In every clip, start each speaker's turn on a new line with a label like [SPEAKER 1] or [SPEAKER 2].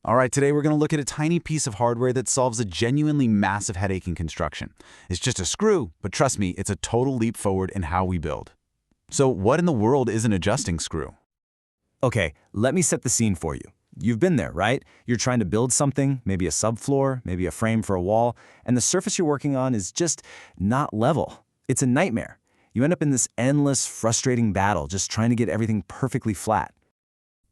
[SPEAKER 1] All right, today we're going to look at a tiny piece of hardware that solves a genuinely massive headache in construction. It's just a screw, but trust me, it's a total leap forward in how we build. So what in the world is an adjusting screw?
[SPEAKER 2] Okay, let me set the scene for you. You've been there, right? You're trying to build something, maybe a subfloor, maybe a frame for a wall, and the surface you're working on is just not level. It's a nightmare. You end up in this endless, frustrating battle just trying to get everything perfectly flat.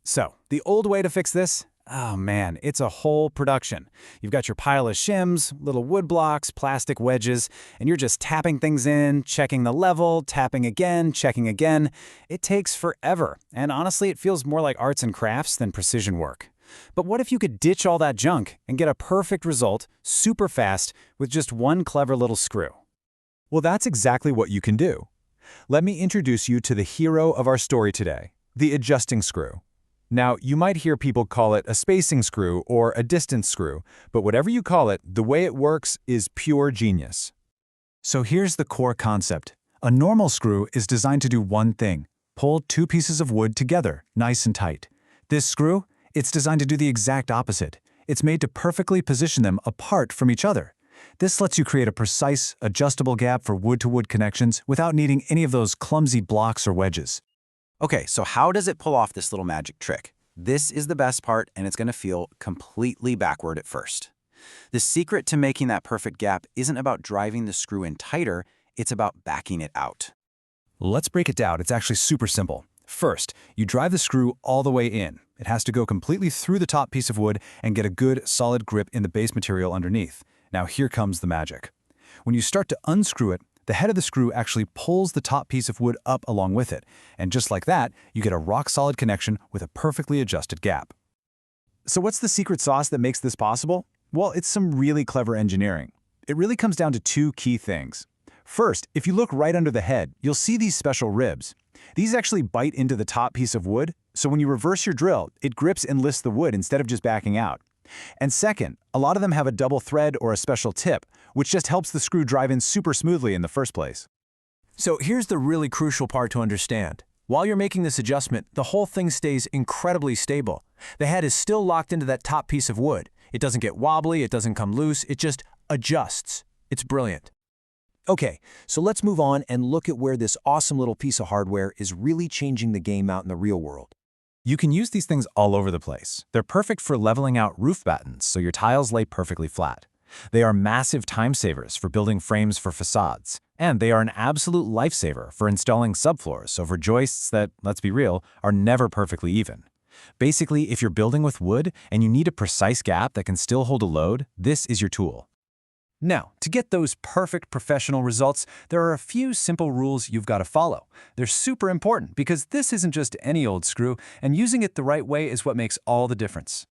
[SPEAKER 3] So, the old way to fix this? Oh man, it's a whole production. You've got your pile of shims, little wood blocks, plastic wedges, and you're just tapping things in, checking the level, tapping again, checking again. It takes forever, and honestly, it feels more like arts and crafts than precision work. But what if you could ditch all that junk and get a perfect result, super fast, with just one clever little screw?
[SPEAKER 4] Well, that's exactly what you can do. Let me introduce you to the hero of our story today, the adjusting screw. Now, you might hear people call it a spacing screw or a distance screw, but whatever you call it, the way it works is pure genius. So here's the core concept. A normal screw is designed to do one thing: pull two pieces of wood together, nice and tight. This screw, it's designed to do the exact opposite. It's made to perfectly position them apart from each other. This lets you create a precise, adjustable gap for wood-to-wood connections without needing any of those clumsy blocks or wedges.
[SPEAKER 1] Okay, so how does it pull off this little magic trick? This is the best part, and it's going to feel completely backward at first. The secret to making that perfect gap isn't about driving the screw in tighter, it's about backing it out.
[SPEAKER 4] Let's break it down. It's actually super simple. First, you drive the screw all the way in. It has to go completely through the top piece of wood and get a good, solid grip in the base material underneath. Now here comes the magic. When you start to unscrew it, the head of the screw actually pulls the top piece of wood up along with it, and just like that, you get a rock-solid connection with a perfectly adjusted gap. So what's the secret sauce that makes this possible? Well, it's some really clever engineering. It really comes down to two key things. First, if you look right under the head, you'll see these special ribs. These actually bite into the top piece of wood, so when you reverse your drill, it grips and lifts the wood instead of just backing out. And second, a lot of them have a double thread or a special tip, which just helps the screw drive in super smoothly in the first place.
[SPEAKER 5] So here's the really crucial part to understand. While you're making this adjustment, the whole thing stays incredibly stable. The head is still locked into that top piece of wood. It doesn't get wobbly, it doesn't come loose, it just adjusts. It's brilliant. Okay, so let's move on and look at where this awesome little piece of hardware is really changing the game out in the real world.
[SPEAKER 4] You can use these things all over the place. They're perfect for leveling out roof battens so your tiles lay perfectly flat. They are massive time savers for building frames for facades. And they are an absolute lifesaver for installing subfloors over joists that, let's be real, are never perfectly even. Basically, if you're building with wood and you need a precise gap that can still hold a load, this is your tool.
[SPEAKER 3] Now, to get those perfect professional results, there are a few simple rules you've got to follow. They're super important because this isn't just any old screw, and using it the right way is what makes all the difference.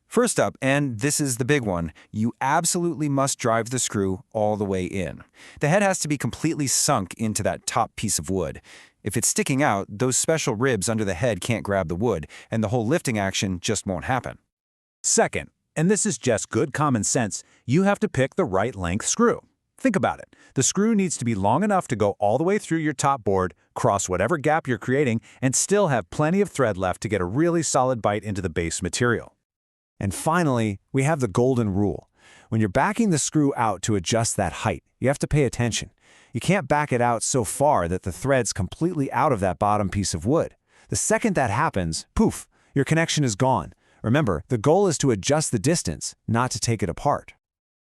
[SPEAKER 2] First up, and this is the big one, you absolutely must drive the screw all the way in. The head has to be completely sunk into that top piece of wood. If it's sticking out, those special ribs under the head can't grab the wood, and the whole lifting action just won't happen.
[SPEAKER 4] Second, and this is just good common sense, you have to pick the right length screw. Think about it. The screw needs to be long enough to go all the way through your top board, cross whatever gap you're creating, and still have plenty of thread left to get a really solid bite into the base material. And finally, we have the golden rule. When you're backing the screw out to adjust that height, you have to pay attention. You can't back it out so far that the thread's completely out of that bottom piece of wood. The second that happens, poof, your connection is gone. Remember, the goal is to adjust the distance, not to take it apart.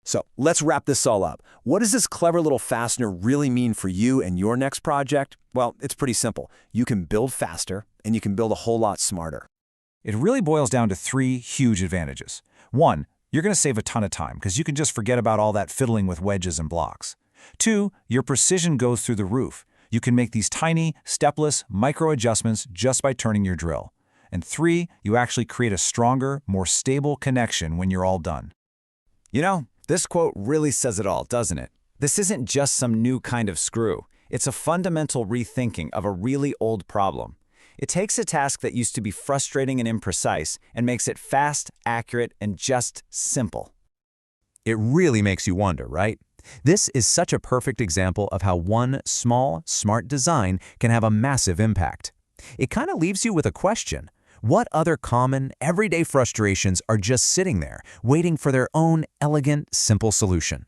[SPEAKER 5] So let's wrap this all up. What does this clever little fastener really mean for you and your next project? Well, it's pretty simple. You can build faster, and you can build a whole lot smarter.
[SPEAKER 4] It really boils down to three huge advantages. One, you're going to save a ton of time because you can just forget about all that fiddling with wedges and blocks. Two, your precision goes through the roof. You can make these tiny, stepless, micro adjustments just by turning your drill. And three, you actually create a stronger, more stable connection when you're all done.
[SPEAKER 3] You know, this quote really says it all, doesn't it? This isn't just some new kind of screw. It's a fundamental rethinking of a really old problem. It takes a task that used to be frustrating and imprecise and makes it fast, accurate, and just simple.
[SPEAKER 4] It really makes you wonder, right? This is such a perfect example of how one small, smart design can have a massive impact. It kind of leaves you with a question.
[SPEAKER 6] What other common, everyday frustrations are just sitting there, waiting for their own elegant, simple solution?